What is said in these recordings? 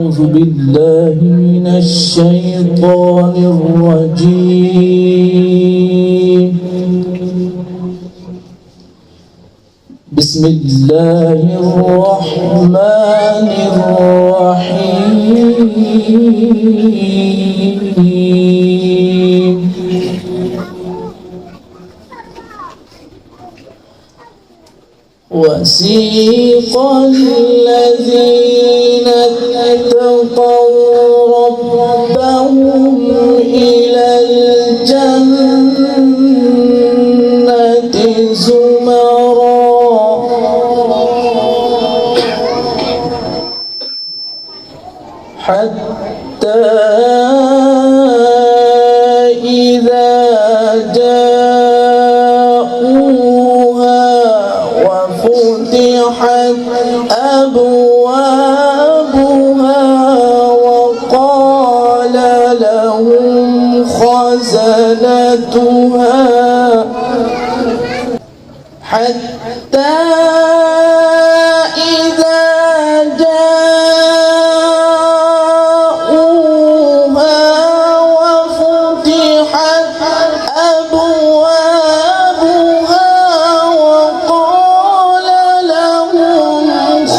أعوذ بالله من الشيطان الرجيم. بسم الله الرحمن الرحيم. وسيق الذين اتقوا ربهم إلى الجنة زمرا حتى إذا جاءوها وفتحت أبوابها وقال لهم خزنتها حتى إذا جاءوها وفتحت أبوابها وقال لهم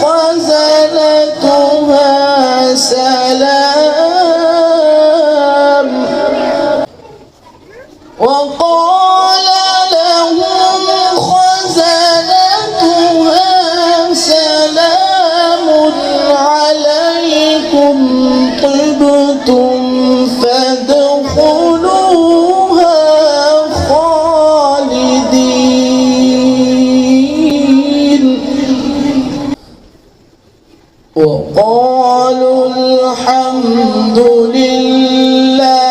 خزنتها سلام وقال لهم خزنتها سلام عليكم طبتم فادخلوها خالدين وقالوا الحمد لله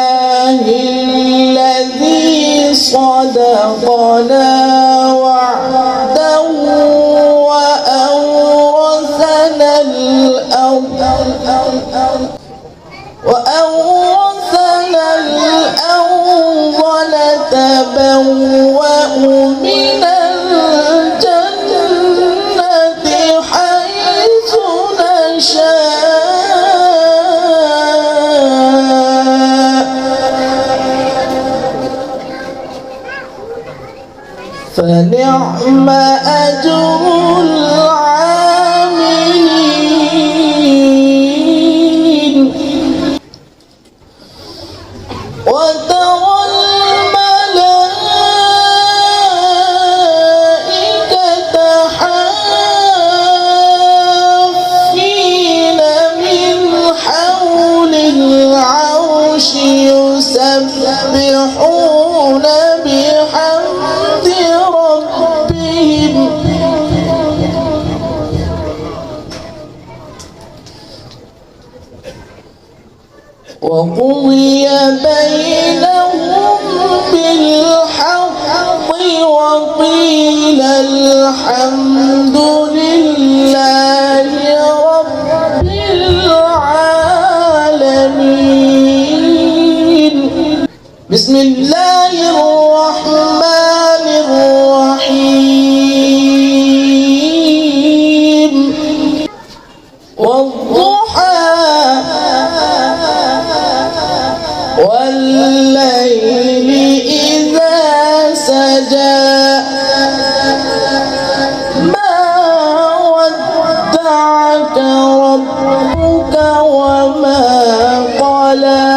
الذي صدقنا وعده وأورثنا الأرض نتبوأ من الجنة حيث نشاء فنعم أجر العاملين وترى الملائكة حافين من حول العرش يسبحون بحمد ربهم وقضي بينهم بالحق وقيل الحمد لله رب العالمين. بسم الله الرحمن الرحيم. والضحى والليل إذا سجى ما ودعك ربك وما قلى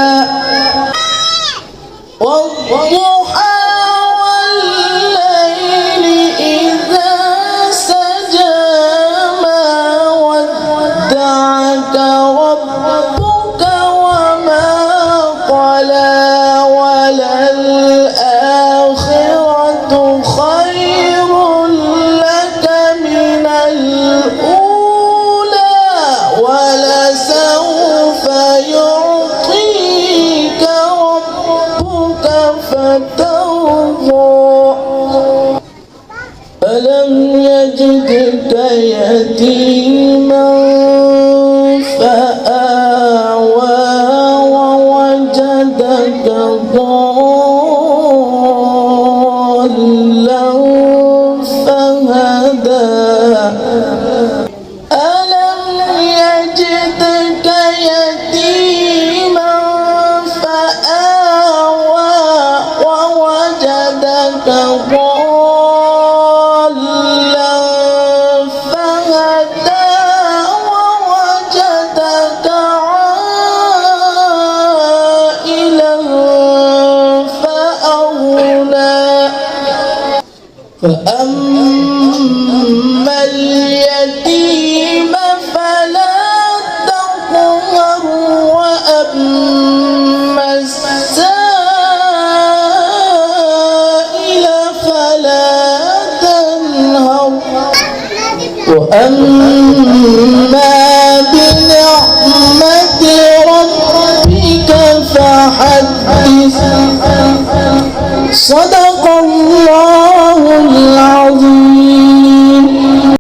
أما بنعمة ربك فحدث. صدق الله العظيم.